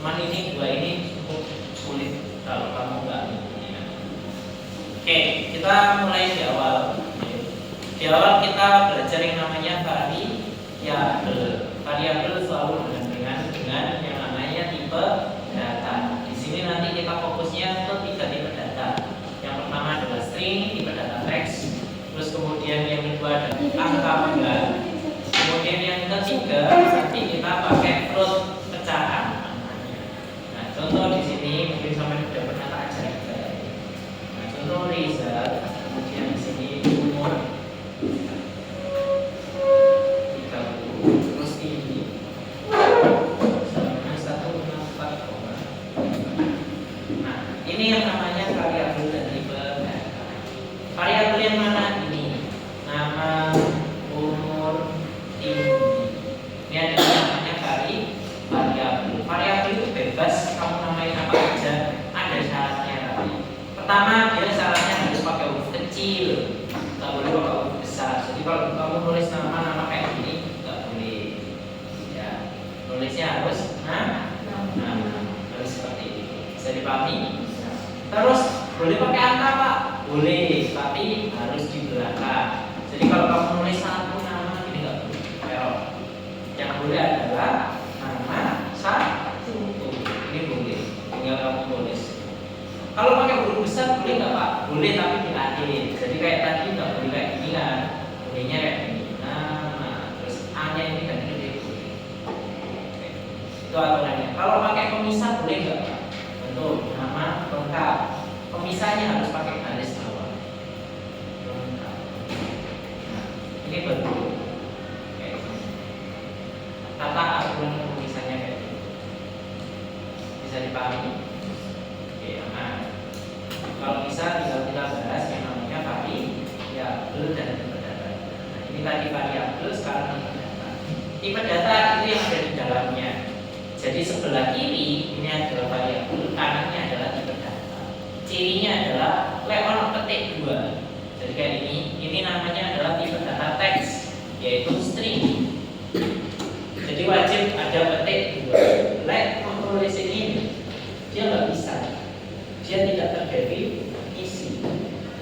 Cuman ini dua ini cukup sulit kalau kamu nggak mengikuti. Oke, kita mulai di awal. Di awal kita belajar yang namanya variabel. Variabel selalu dengan yang namanya tipe data. Di sini nanti kita fokusnya ke 3 tipe data. Yang pertama adalah string, tipe data teks. Terus kemudian yang kedua ada angka benda. Kemudian yang ketiga nanti kita pakai float pecahan. Nah, contoh di sini mungkin sampai sudah pernah tak ajarkan. Nah, contoh result. Kemudian di sini umur 30. Terus ini sama 164. Nah, ini yang namanya variabel dan tipe data. Variabel yang mana ini? Nama, umur, tinggi. Ini ada namanya variabel. Variabel itu bebas kamu namain apa aja, ada syaratnya tapi. Pertama, dia syaratnya harus pakai huruf kecil, nggak boleh pakai huruf besar. Jadi kalau kamu nulis nama kayak gini, nggak boleh. Ya, nulisnya harus harus seperti ini. Bisa dipahami? Terus boleh pakai angka Pak? Boleh, tapi harus di belakang. Jadi kalau kamu nulis satu nama ini nggak boleh, error. Yang boleh adalah nama satu. Ini boleh, tinggal kamu tulis. Kalau pakai huruf besar boleh nggak Pak? Boleh, tapi di akhir. Jadi kayak tadi nggak boleh kayak gini kan? Bolehnya kayak gini. Nama, terus A-nya ini kan gede boleh. Itu aturannya. Kalau pakai pemisah boleh nggak Pak? Bentuk nama lengkap. Pemisahnya harus pakai garis bawah. Lengkap. Nah, ini bentuk kayak gini. Tata aturan pemisahnya kayak gini. Bisa dipahami? Oke, aman. Kalau bisa tinggal kita bahas yang namanya variabel dan tipe data. Nah, ini tadi variabel, sekarang tipe data. Tipe data itu yang ada di dalamnya. Jadi sebelah kiri ini adalah variabel, kanannya adalah tipe data. Cirinya adalah leon petik 2. Jadi kayak ini namanya adalah tipe data teks, yaitu string. Jadi wajib ada petik 2. Lek mau tulis ini, dia nggak bisa. Dia tidak terdefinisi.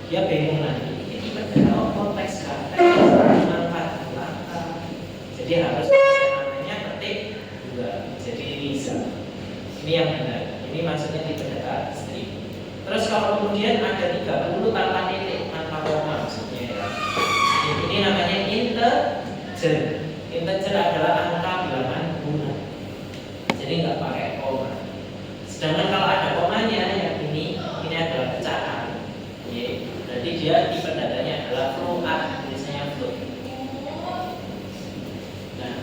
Dia bingung lagi. Ini tipe data konteks kata, manfaat kata. Jadi harus namanya petik 2. Jadi bisa. Ini yang benar. Ini maksudnya tipe data string. Terus kalau kemudian ada 30 tanpa titik, tanpa koma maksudnya ya. Ini namanya integer. Integer adalah angka bilangan bulan. Jadi nggak pakai koma. Sedangkan kalau ada komanya yang ini adalah pecahan. Berarti dia tipe datanya adalah float, tulisannya float. Nah,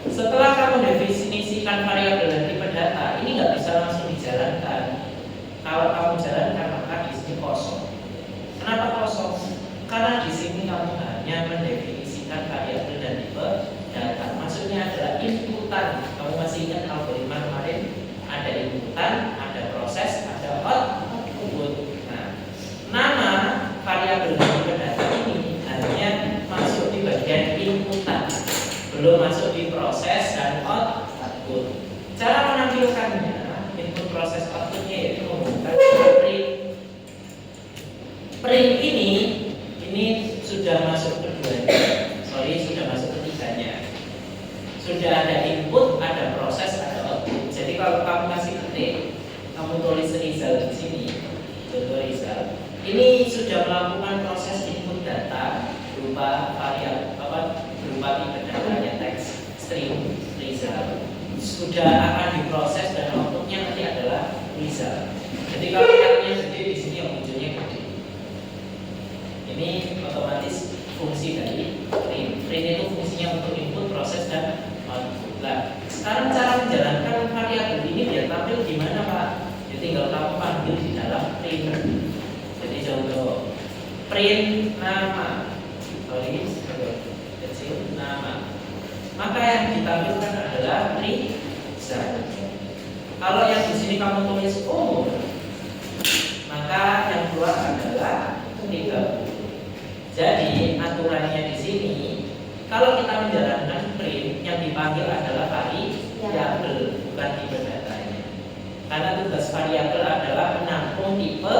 setelah kamu definisikan variabel dan tipe data, ini nggak bisa langsung dijalankan. Kalau kamu jalankan maka di sini kosong. Kenapa kosong? Karena di sini kamu hanya mendefinisikan variabel dan tipe data. Maksudnya adalah inputan. Kamu masih ingat algoritma kemarin? Ada inputan, ada proses, ada output. Nah, nama variabel dan tipe data ini hanya masuk di bagian inputan, belum masuk di proses dan output. Cara menampilkannya, input, proses, outputnya yaitu menggunakan print. Print ini sudah masuk keduanya. Sudah masuk ketiganya. Sudah ada input, ada proses, ada output. Jadi kalau kamu kasih ketik, kamu tulis result di sini, contoh result. Ini sudah melakukan proses input data berupa variabel berupa tipe datanya teks, string, result. Sudah akan diproses dan outputnya nanti adalah result. Jadi kalau R-nya gede di sini yang munculnya gede. Ini otomatis fungsi dari print. Print itu fungsinya untuk input, proses dan output. Nah, sekarang cara menjalankan variabel ini biar tampil gimana Pak? Ya tinggal kamu panggil di dalam print. Jadi contoh print nama, kecil nama. Maka yang ditampilkan adalah result. Kalau yang di sini kamu tulis umur, maka yang keluar adalah 30. Jadi aturannya di sini, kalau kita menjalankan print, yang dipanggil adalah variabel, bukan tipe datanya. tugas variabel adalah menampung tipe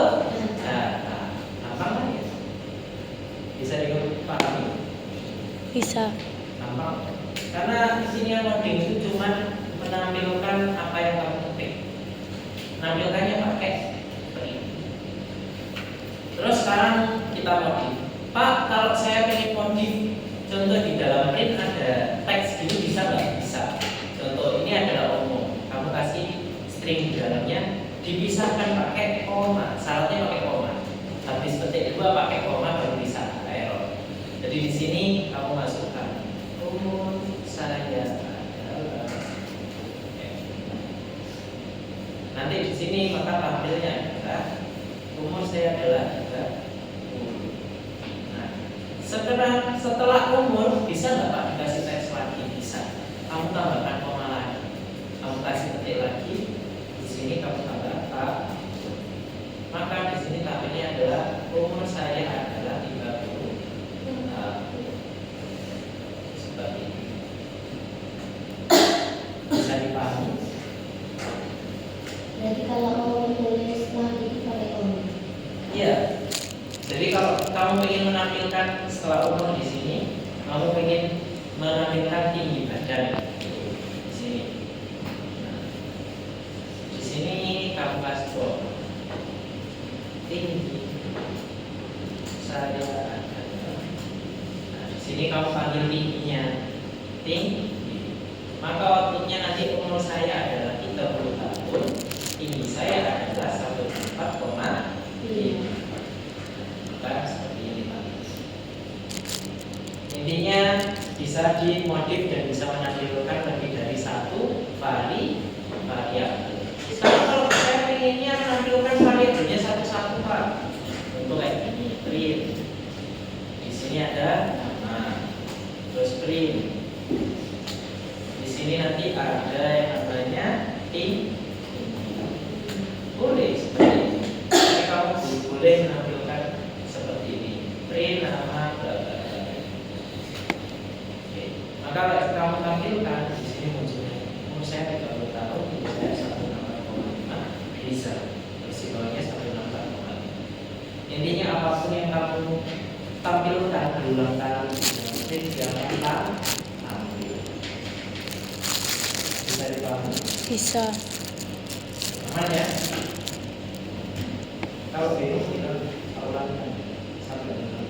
data. Gampang kan ya? Bisa dipahami? Bisa. Gampang. Karena di sini yang coding itu cuma menampilkan apa yang kamu ketik. Menampilkannya pakai print. Terus sekarang kita modif. Pak, kalau saya pengen modif, contoh di dalam print ada teks gitu, bisa nggak? Bisa. Contoh ini adalah umum. Kamu kasih string di dalamnya, dipisahkan pakai koma. Syaratnya pakai koma. Habis petik 2 pakai koma baru bisa error. Jadi di sini kamu masukkan umur saya adalah. Nanti di sini maka tampilnya adalah umur saya adalah 30. Nah, setelah umur bisa nggak Pak dikasih teks lagi? Bisa. Kamu tambahkan koma lagi. Kamu kasih petik lagi. Di sini kamu tambah Pak. Maka di sini tampilnya adalah umur saya adalah 30 tahun. Seperti ini. Bisa dipahami? Berarti kalau mau menulis lagi pakai koma. Iya. Jadi kalau kamu ingin menampilkan setelah umur di sini, kamu ingin menampilkan tinggi badan di sini. Nah, di sini kamu kasih koma. Tinggi saya adalah. Nah, di sini kamu panggil tingginya tinggi. Maka waktunya nanti umur saya adalah 30 tahun. Tinggi saya adalah 1,4,5. Maka seperti ini Pak. Intinya bisa dimodif dan bisa menampilkan lebih dari satu variabel. Sekarang kalau saya inginnya menampilkan variabelnya satu-satu Pak, untuk kayak gini, print. Di sini ada nama, terus print. Di sini nanti ada yang namanya tinggi. Boleh seperti ini. Tapi kamu boleh menampilkan seperti ini, print nama bla bla bla. Oke. Maka kamu tampilkan di sini munculnya umur saya 30 tahun, tinggi saya 1,4,5, bisa. Terus di bawahnya 1,4,5. Intinya apapun yang kamu tampilkan berulang kali, yang penting jangan tampil. Bisa dipahami? Bisa. Aman ya? Kalau bingung kita ulang sampai dengan.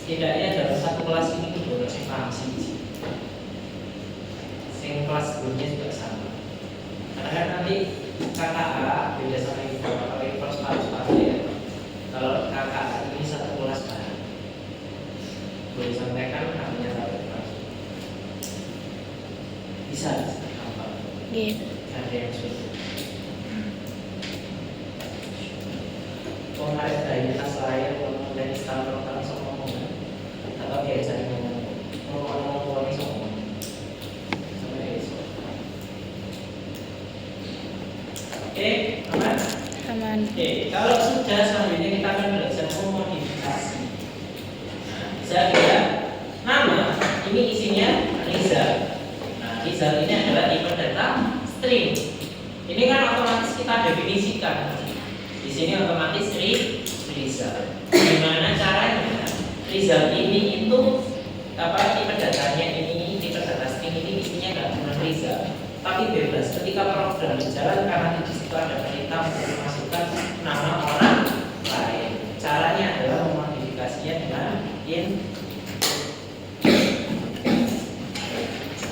Setidaknya dalam satu kelas ini itu boleh sing paham sih. Sing kelas sebelumnya juga sama. Karena kan nanti KKA beda sama info. Kalau info separuh ya. Kalau KKA ini satu kelas bareng. Boleh sampaikan namanya tahu bisa gampang. Gitu. Ada yang sulit. Kemarin dari tas layar ngomong dari standar kan sama ngomong atau biasa ngomong ini sama sampai esok. Oke, aman? Aman. Oke, kalau sudah selanjutnya kita akan belajar memodifikasi. Nah, bisa ya. Nama ini isinya Rizal. Nah, Rizal ini adalah tipe data string. Ini kan otomatis kita definisikan. Di sini otomatis Rizal. Gimana caranya? Rizal ini itu apa tipe datanya ini tipe data string ini isinya nggak cuma Rizal, tapi bebas. Ketika program berjalan karena di situ ada perintah untuk memasukkan nama orang lain. Caranya adalah memodifikasinya dengan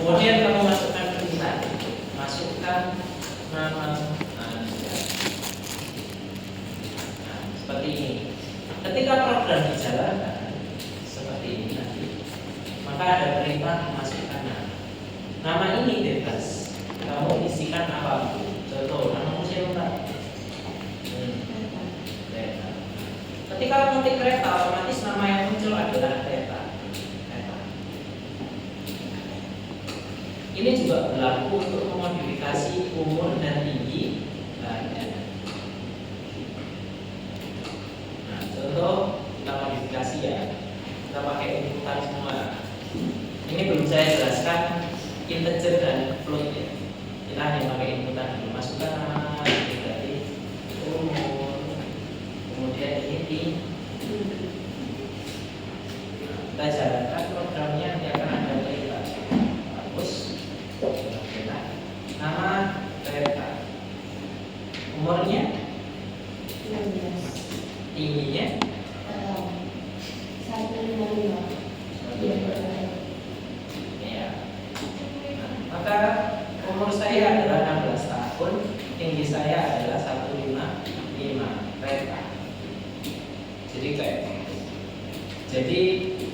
kemudian kamu masukkan perintah, masukkan nama Anda. Nah, seperti ini. Ketika program dijalankan seperti ini nanti, maka ada perintah masukkan nama. Nama ini bebas. Kamu isikan apapun. Contoh, namamu siapa? Kereta. Ketika mengetik kereta, otomatis nama yang muncul adalah kereta. Ini juga berlaku untuk memodifikasi umur dan tinggi badan. Nah, contoh kita modifikasi ya, kita pakai inputan semua. Ini belum saya jelaskan integer dan float ya. Kita hanya pakai inputan dulu, masukkan nama, ini berarti umur, kemudian ini di. Kita jalankan programnya, nanti akan ada data. Hapus, nama data, umurnya, 16. tingginya, 155. ya. Nah, maka umur saya adalah 16 tahun, tinggi saya adalah 155 reta. Jadi kayak gitu. Jadi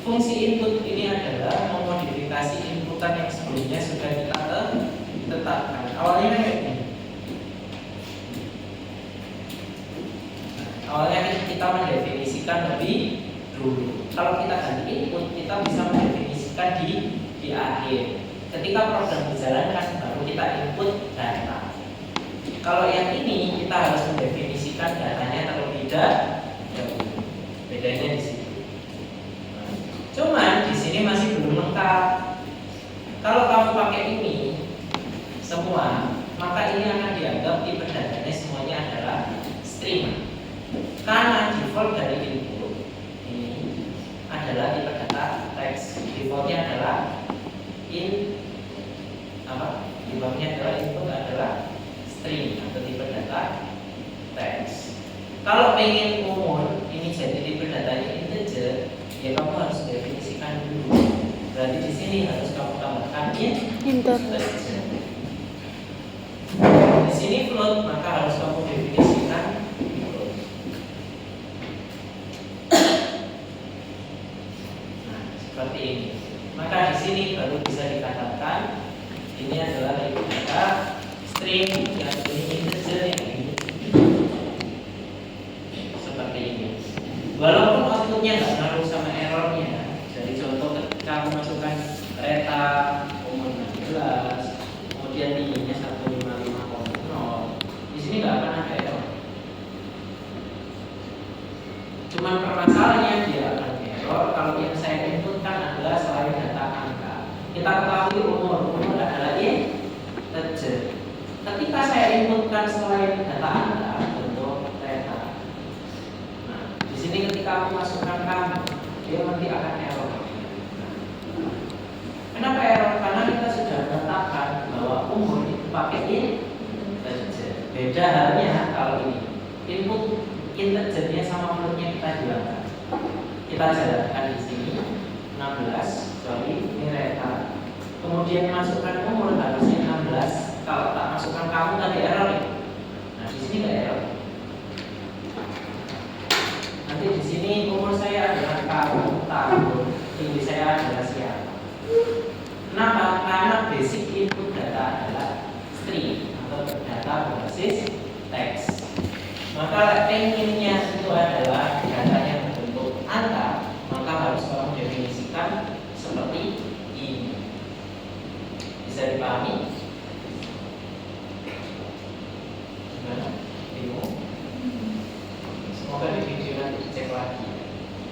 fungsi input ini adalah memodifikasi inputan yang sebelumnya sudah kita tetapkan. Awalnya kan kayak gini. Awalnya kita mendefinisikan lebih dulu. Kalau kita ganti input, kita bisa mendefinisikan di akhir. Ketika program dijalankan, baru kita input data. Kalau yang ini kita harus mendefinisikan datanya terlebih dahulu. Bedanya di sini. Cuman di sini masih belum lengkap. Kalau kamu pakai ini semua, maka ini akan dianggap tipe datanya semuanya adalah string. Karena default dari input ini adalah tipe data teks. Defaultnya adalah defaultnya adalah input adalah string atau tipe data teks. Kalau pengen umur ini jadi tipe datanya integer, ya kamu harus definisikan dulu. Berarti di sini harus kamu tambahkan Integer. Di sini float, maka harus kamu definisikan float. Nah, seperti ini. Maka di sini baru bisa dikatakan ini adalah tipe data string, yang ini integer, yang ini seperti ini. Walaupun outputnya nggak ngaruh sama errornya. Jadi contoh ketika kamu masukkan reta umur 16, kemudian tingginya 155,0, di sini nggak akan ada error. Cuman permasalahannya dia akan error kalau yang saya inputkan adalah selain data angka. Kita ketahui umur adalah integer. Ketika saya inputkan selain data angka bentuk reta, di sini ketika aku masukkan kamu, dia nanti akan error. Kenapa error? Karena kita sudah menetapkan bahwa umur itu pakai integer. Beda halnya kalau ini input integernya sama floatnya kita hilangkan. Kita jalankan di sini 16, ini reta. Kemudian masukkan umur harusnya 16. Kalau tak masukkan kamu tadi error ya. Nah di sini nggak error. Nanti di sini umur saya adalah tahun, tinggi saya adalah siapa. Kenapa? Karena basic input data adalah string atau data berbasis teks. Maka pengennya itu adalah data yang berbentuk angka, maka harus kamu definisikan seperti ini. Bisa dipahami? Gimana? Bingung? Semoga di video nanti dicek lagi.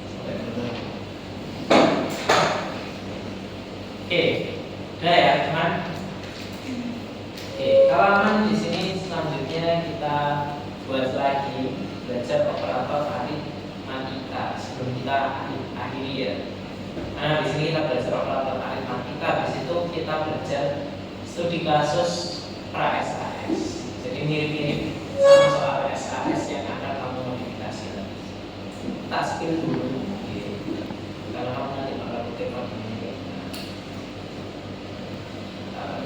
Sampai benar. Oke, udah ya teman. Oke, halaman di sini selanjutnya kita buat lagi belajar operator aritmatika sebelum kita akhiri ya. Nah di sini kita belajar operator aritmatika, di situ kita belajar studi kasus pra SAS. Jadi mirip-mirip sama soal SAS yang akan kamu modifikasi lagi. Tak skill dulu, kalau kamu nanti bakal kutip ini.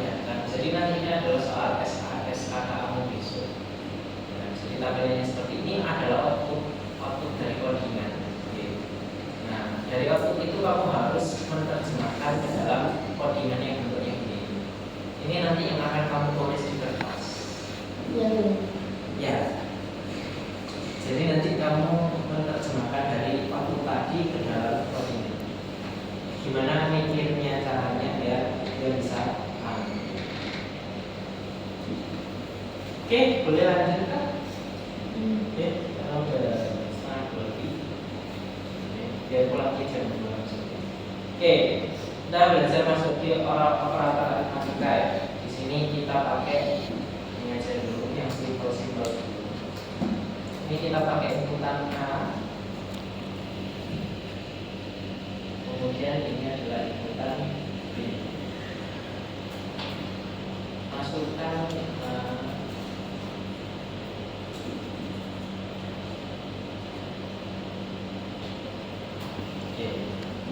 Ya, kan? Jadi nantinya adalah soal SAS kamu besok. Jadi tabelnya seperti ini adalah output dari codingan. Nah, dari output itu kamu harus menerjemahkan ke dalam codingan yang bentuknya begini. Ini nanti yang akan kamu tulis di kertas. Ya. Jadi nanti kamu menerjemahkan dari output tadi ke dalam codingan. Gimana mikirnya caranya biar dia bisa paham. Oke, boleh lanjut kan? Oke, karena udah setengah 2 lebih. Biar pulang ke jam 2. Oke, Kita belajar masuk di operator aritmatika ya. Di sini kita pakai ini aja dulu yang simple dulu. Ini kita pakai inputan A. Kemudian ini adalah inputan B. Masukkan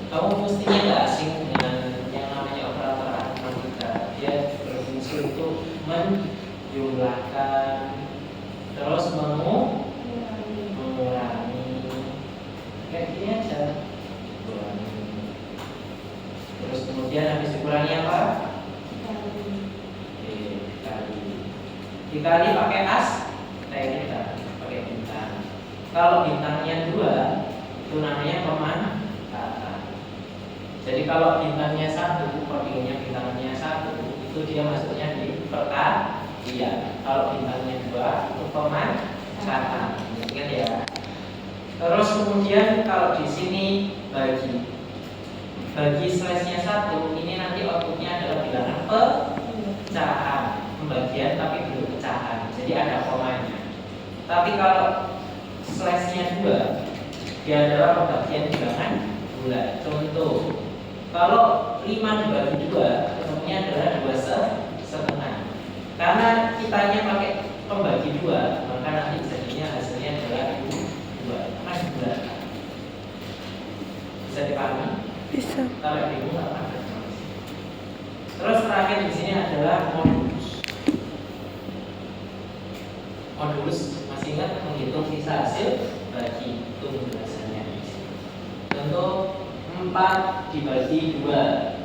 kamu mestinya nggak asing dengan yang namanya operator aritmatika. Dia berfungsi untuk menjumlahkan, terus mengurangi, kayak gini aja. Kurangi. Terus kemudian habis dikurangi apa? Dikali pakai as, kayak kita pakai bintang. Kalau bintangnya 2, itu namanya pemangkatan. Jadi kalau bintangnya 1, codingnya bintangnya 1, itu dia masuknya di perkalian. Kalau bintangnya 2, itu pemangkatan. Ingat ya. Terus kemudian kalau di sini bagi slashnya 1, ini nanti outputnya adalah bilangan pecahan, pembagian tapi belum pecahan. Jadi ada komanya. Tapi kalau slashnya 2, dia adalah pembagian bilangan bulat. Contoh, kalau 5 dibagi 2, ketemunya adalah 2,5. Karena kitanya pakai pembagi 2, maka nanti jadinya hasilnya adalah 2. Kan bulat. Bisa dipahami? Bisa. Kalau bingung nggak apa-apa. Terus terakhir di sini adalah modulus. Modulus masih ingat menghitung sisa hasil bagi belasannya. Contoh 4 dibagi 2,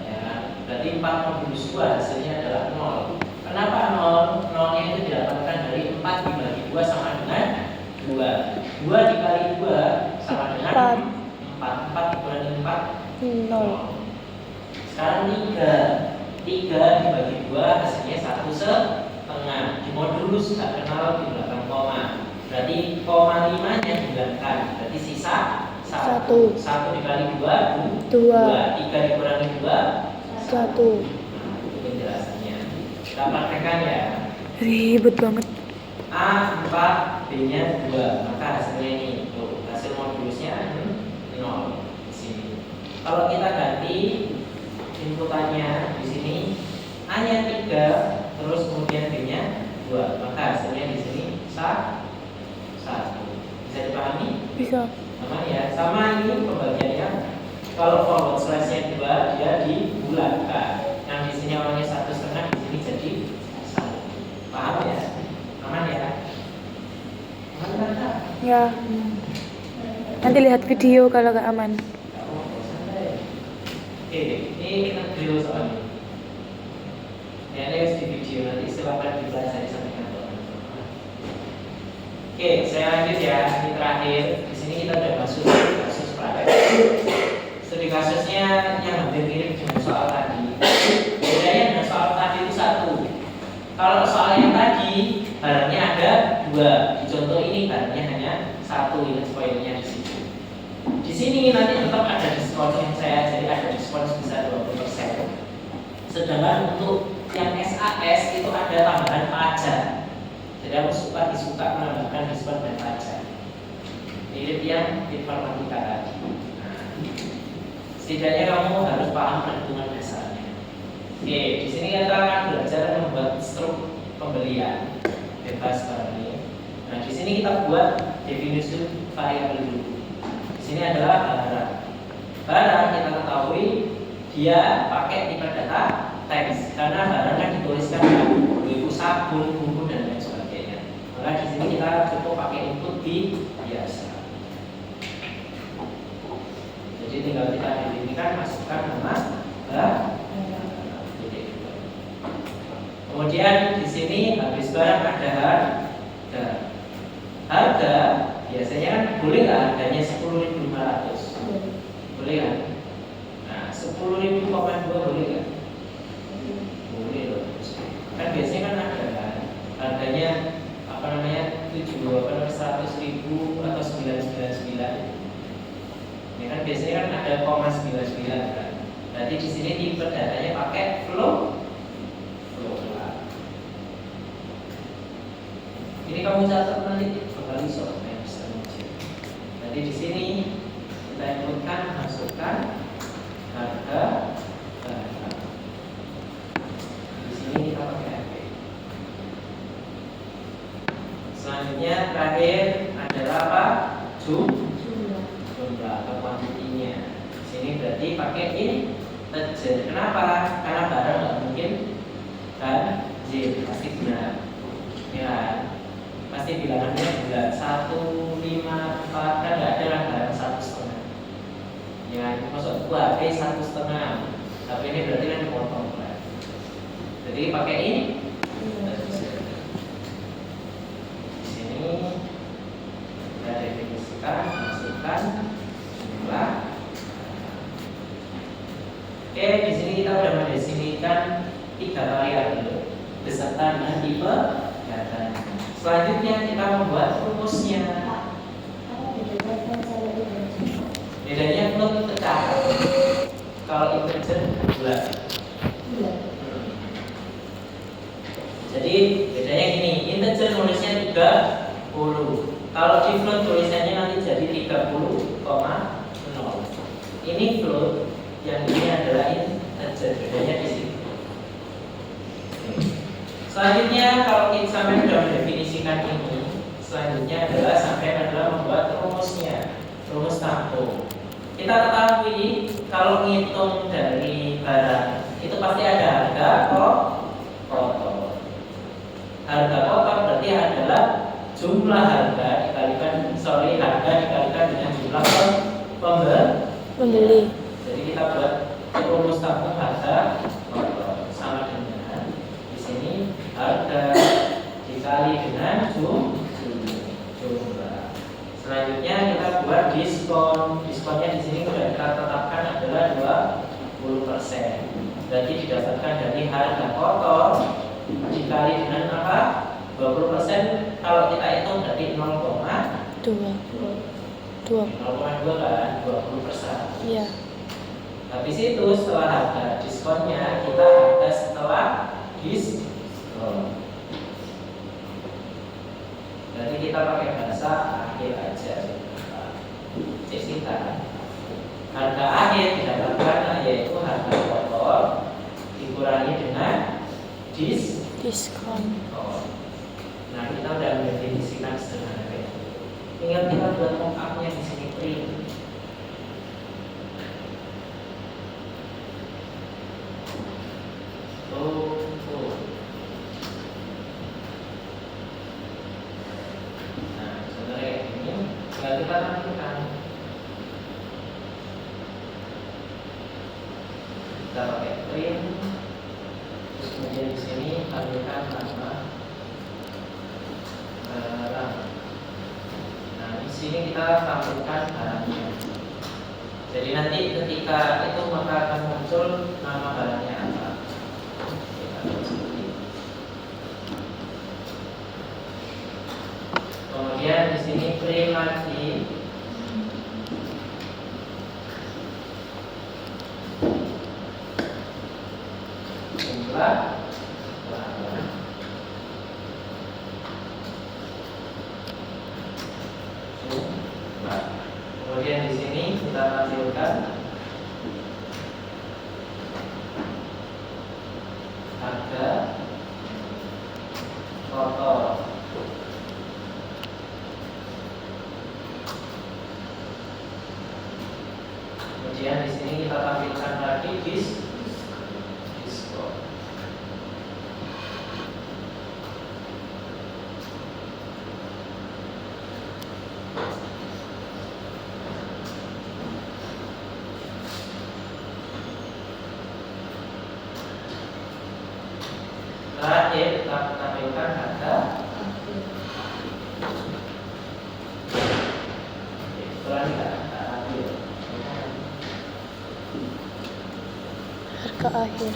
ya, berarti 4 modulus 2 hasilnya adalah 0. Kenapa 0? 0-nya itu didapatkan dari 4 dibagi 2 sama dengan 2. 2 dikali 2 sama dengan 4. 4 dikurangi 4, 0. Sekarang 3 dibagi 2 hasilnya 1,5. Di modulus nggak kenal di belakang koma. Berarti koma 5-nya dihilangkan. Berarti sisa 1 dikali 2, 2. 3 dikurangi 2, 1. Nah, itu penjelasannya. Kita praktekkan ya. Ribet banget. A4, B-nya 2. Maka hasilnya ini. Tuh, hasil modulusnya 0 di sini. Kalau kita ganti inputannya di sini, A-nya 3, terus kemudian B-nya 2. Maka hasilnya di sini 1. Bisa dipahami? Bisa. Sama ya, sama ini pembagiannya. Kalau forward slash-nya 2, dia dibulatkan. Yang di sini awalnya 1,5, di sini jadi 1. Paham ya? Aman ya? Aman kan? Ya. Nanti lihat video kalau gak aman. Oke, ini kita drill soalnya. Ya, ini harus di video, nanti silakan dipelajari sampai kantor. Oke, saya lanjut ya. Ini terakhir. Di sini kita udah masuk kasus praktek. Studi kasusnya yang hampir mirip dengan soal tadi. Bedanya dengan soal tadi itu 1. Kalau soal yang tadi barangnya ada 2. Di contoh ini barangnya hanya 1. Ingat poinnya di situ. Di sini nanti tetap ada diskon yang saya jadi ada diskon sebesar 20%. Sedangkan untuk yang SAS itu ada tambahan pajak. Jadi aku disuka menambahkan diskon dan pajak. Mirip yang informatika tadi. Nah, setidaknya kamu harus paham perhitungan dasarnya. Oke, di sini kita akan belajar membuat struk pembelian bebas barang ini. Nah, di sini kita buat definisi variabel dulu. Di sini adalah barang. Barang kita ketahui dia pakai tipe data teks karena barang kan dituliskan dengan sabun, buku dan lain sebagainya. Maka di sini kita cukup pakai input di biasa. Jadi tinggal kita definisikan, masukkan nama barang. Kemudian di sini habis barang ada harga. Harga biasanya kan boleh nggak harganya 10.500? Boleh kan? Nah, 10.000,2 boleh kan? Boleh loh. Kan biasanya kan ada kan harganya apa namanya 100.000 atau 999. Ini kan biasanya kan ada 0,99 kan. Berarti di sini tipe datanya pakai flow chart. Ini kamu catat nanti bakal iso bisa muncul. Jadi di sini kita inputkan, masukkan harga barang. Di sini kita pakai RP. Selanjutnya terakhir adalah apa? Jumlah atau kuantitinya. Di sini berarti pakai integer. Kenapa? Karena barang nggak mungkin ganjil, pasti benar. Ya, pasti bilangannya bulat 154 kan nggak ada lah barang 1,5. Ya, masuk buat HP 1,5. Tapi ini berarti kan dipotong kan. Jadi pakai ini. Di sini kita definisikan, masukkan jumlah. Oke, di sini kita sudah mendefinisikan 3 variabel beserta dengan tipe datanya. Selanjutnya kita membuat rumusnya. Bedanya float pecah. Kalau integer bulat. Jadi bedanya gini, integer nulisnya 30. Kalau di float tulisannya nanti jadi 30,0. Ini float, yang ini adalah integer. Bedanya di sini. Selanjutnya kalau kita sampai sudah mendefinisikan ini, selanjutnya adalah membuat rumusnya, rumus tampung. Kita ketahui kalau ngitung dari barang itu pasti ada harga kotor. Harga kotor berarti adalah jumlah harga dikalikan dengan jumlah pembeli. Jadi kita buat rumus tampung harga kotor sama dengan di sini harga dikali dengan jumlah. Selanjutnya kita buat diskon. Diskonnya di sini sudah kita tetapkan adalah 20%. Berarti didapatkan dari harga kotor dikali dengan apa? 20%. Kalau kita hitung berarti 0,2 kan 20%. Iya. Habis itu setelah harga diskonnya kita harga setelah diskon. Jadi kita pakai bahasa akhir aja. Kita harga akhir didapatkan yaitu harga kotor dikurangi dengan diskon. Nah kita udah mendefinisikan sederhana. Tinggal kita buat mock-up-nya di sini print. Nah, sebenarnya ini tinggal kita lakukan. Kita pakai print. Terus kemudian di sini tampilkan nama barang. Nah, di sini kita tampilkan barangnya. Jadi nanti ketika itu maka akan muncul nama barangnya apa. Kemudian di sini print lagi. Jumlah. Kemudian di sini kita tampilkan harga kotor. Kemudian di sini kita tampilkan lagi diskon. Terakhir kita tampilkan harga. Harga akhir. Oke.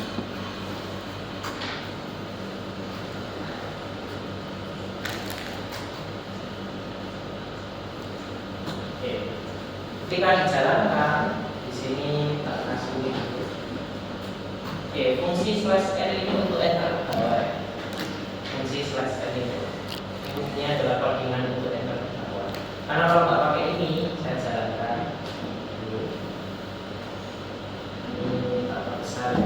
Ketika dijalankan di sini tak kasih Oke, fungsi slash n itu untuk enter ke bawah. Fungsi slash n itu ini adalah codingan untuk enter ke bawah. Karena kalau nggak pakai ini, saya jalankan dulu. Ini tak besar.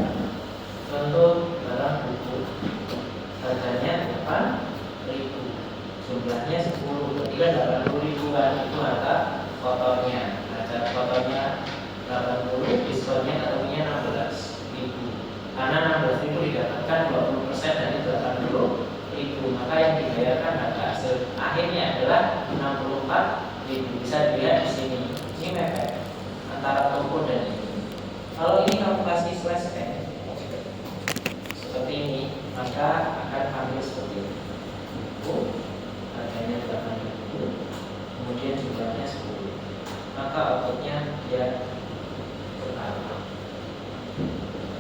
Contoh barang buku, harganya 8.000, jumlahnya 10, ketika 80.000-an itu harga kotornya. Harga kotornya 80, diskonnya ketemunya 16.000. Karena 16.000 didapatkan 20% dari 80.000, maka yang dibayarkan harga hasil akhirnya adalah 64.000. Bisa dilihat di sini. Ini mepet antara toko dan ini. Kalau ini kamu kasih slash n seperti ini, maka akan ambil seperti ini. Harganya 8.000, kemudian jumlahnya 10, maka outputnya dia bertambah.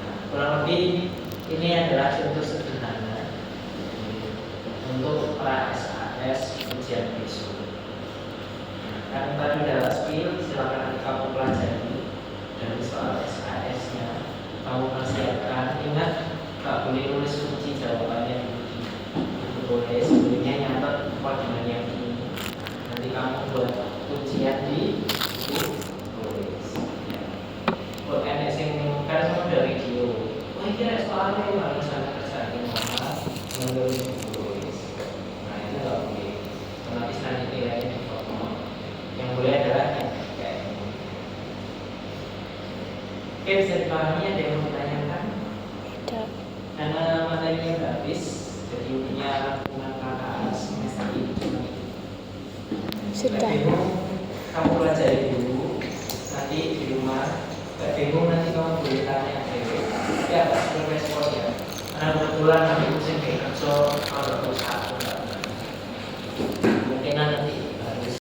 Nah, kurang lebih ini adalah contoh sederhana untuk pra SAS ujian besok. Nah, kan tadi udah spill, silakan nanti kamu pelajari dari soal SAS-nya, kamu persiapkan. Ingat, nggak boleh nulis kunci jawabannya di buku. Itu boleh sebelumnya nyatet dengan yang ini. Nanti kamu buat ujian di buku tulis. Ya. Buat NS yang kan semua dari video. Oh kira soalnya yang harus saya kerjain malah menulis buku tulis. Nah itu nggak boleh. Nanti nanti nilainya di foto. Yang boleh adalah yang kayak ini. Oke, bisa dipahami, ada yang mau ditanyakan? Tidak. Karena materinya udah habis, jadi intinya rangkuman KKA semester ini cuma itu. Sudah. Nggak bingung, kamu pelajari dulu. Nanti di rumah, nggak bingung nanti kamu boleh tanya. Tapi agak sulit respon ya. Karena kebetulan habis musim kayak kerja,